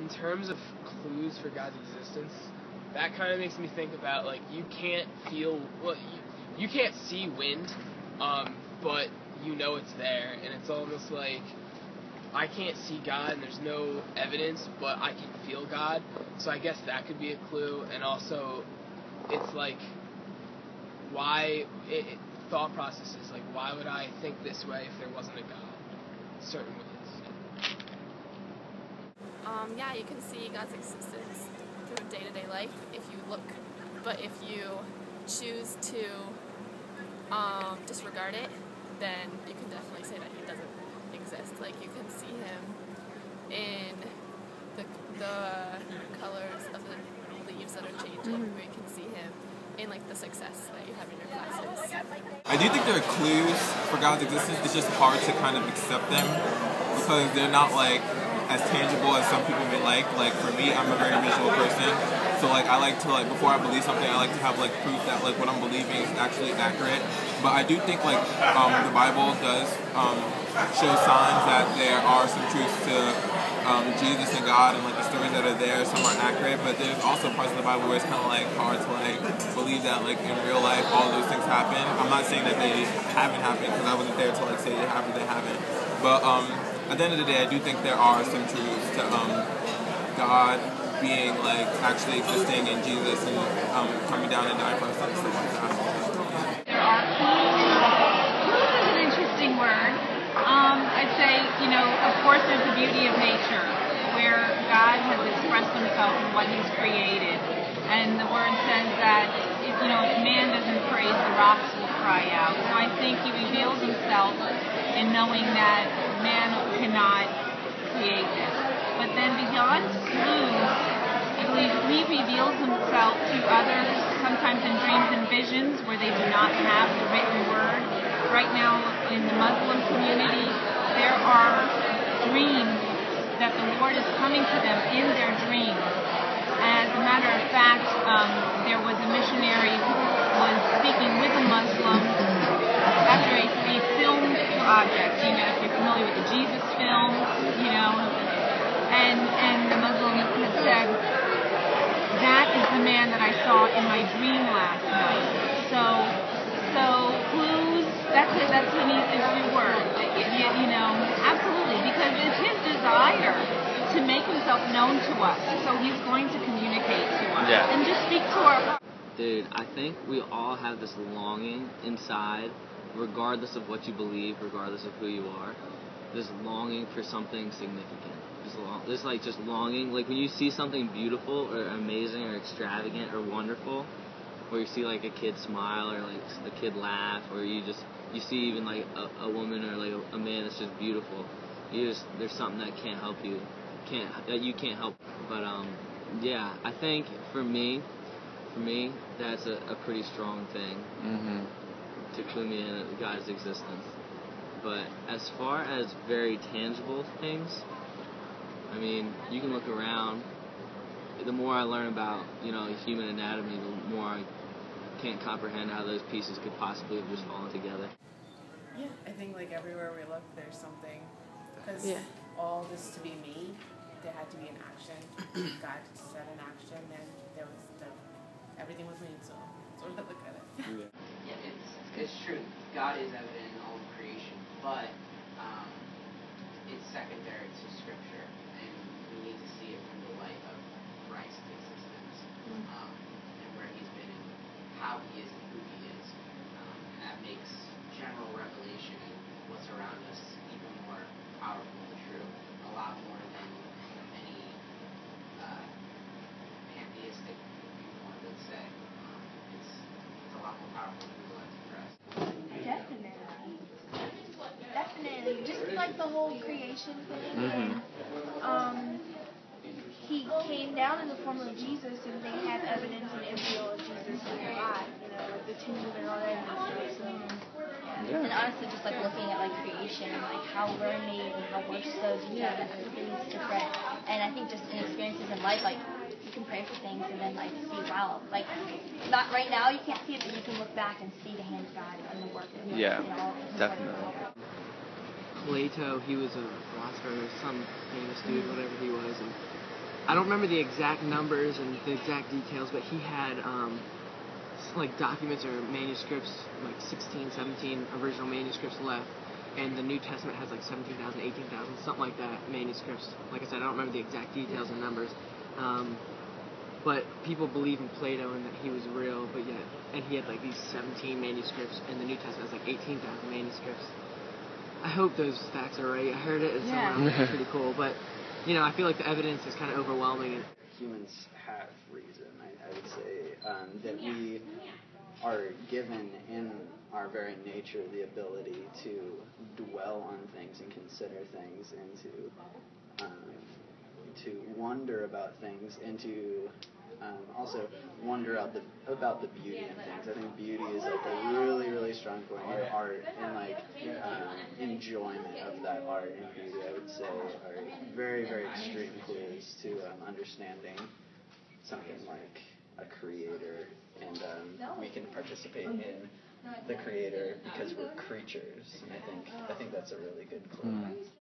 in terms of clues for God's existence, that kind of makes me think about, like, you can't feel, well, you can't see wind, but you know it's there, and it's almost like, I can't see God and there's no evidence, but I can feel God, so I guess that could be a clue. And also, it's like, thought processes, like, why would I think this way if there wasn't a God? Certain ways. Yeah, you can see God's existence through day-to-day life if you look, but if you choose to disregard it, then you can definitely say that he doesn't exist. Like, you can see him in the colors of the leaves that are changing, or you can see him in, like, the success that you have in your classes. I do think there are clues for God's existence. It's just hard to kind of accept them because they're not, like, as tangible as some people may like. Like, for me, I'm a very visual person, so, like, I like to, like, before I believe something, I like to have, like, proof that, like, what I'm believing is actually accurate. But I do think, like, the Bible does show signs that there are some truths to Jesus and God, and, like, the stories that are there, some are accurate, but there's also parts of the Bible where it's kind of, like, hard to, like, believe that, like, in real life all of those things happen. I'm not saying that they haven't happened, because I wasn't there to, like, say they have or they haven't, but at the end of the day, I do think there are some truths to God being, like, actually existing in Jesus and coming down and dying for us and stuff like that. There are clues is an interesting word. I'd say, of course there's the beauty of nature, where God has expressed himself in what he's created. And the word says that, if man doesn't praise, the rocks will cry out. So I think he reveals himself in knowing that man cannot create this. But then beyond clues, I believe he reveals himself to others, sometimes in dreams and visions where they do not have the written word. Right now in the Muslim community, there are dreams that the Lord is coming to them in their dreams. As a matter of fact, there was a missionary who was speaking with a Muslim after a filmed object. If you're familiar with the Jesus film, and the Muslim had said, that is the man that I saw in my dream last night. So clues, that's an easy word. Absolutely, because it's his desire to make himself known to us. So he's going to communicate to us and just speak to our heart. Dude, I think we all have this longing inside, regardless of what you believe, regardless of who you are, this longing for something significant. This like just longing, like when you see something beautiful or amazing or extravagant or wonderful, or you see like a kid smile or like a kid laugh, or you see even like a woman or like a man that's just beautiful. There's something that can't help you, that you can't help. But yeah, I think for me, that's a pretty strong thing to clue me in God's existence. But as far as very tangible things, I mean, you can look around. The more I learn about, human anatomy, the more I can't comprehend how those pieces could possibly have just fallen together. Yeah, I think like everywhere we look, there's something. Because all this to be made, there had to be an action. God set an action, and there was everything was made. So that's what I look at it. Yeah, it's true. God is evident in all of creation, but it's secondary to Scripture, and we need to see it from the light of Christ's existence, and where he's been, and how he is, and who he is. And that makes general revelation and what's around us even more powerful and true, a lot more than any pantheistic viewpoint would say. It's a lot more powerful than people like to press. Definitely. Just like the whole creation thing. He came down in the form of Jesus, and they had evidence in Israel of Jesus being alive, like the tomb and all that. And honestly, just like looking at like creation and like how we're made and how we're so detailed and everything's different. And I think just in experiences in life, like you can pray for things and then like see, wow, like not right now you can't see it, but you can look back and see the hand of God and the work of Definitely. Plato, he was a philosopher, some famous dude, whatever he was, and I don't remember the exact numbers and the exact details, but he had like documents or manuscripts, like 16, 17 original manuscripts left, and the New Testament has like 17,000, 18,000, something like that manuscripts. Like I said, I don't remember the exact details and numbers, but people believe in Plato and that he was real, but yet, and he had like these 17 manuscripts, and the New Testament has like 18,000 manuscripts. I hope those facts are right. I heard it somewhere else. It's pretty cool, but you know, I feel like the evidence is kind of overwhelming. Humans have reason, I would say, that we are given in our very nature the ability to dwell on things and consider things and to wonder about things and to also wonder about the beauty in things. I think beauty is like a really, really strong point in art, and like enjoyment of that art and beauty, I would say, are very, very extreme clues to understanding something like a creator, and we can participate in the creator because we're creatures, and I think that's a really good clue.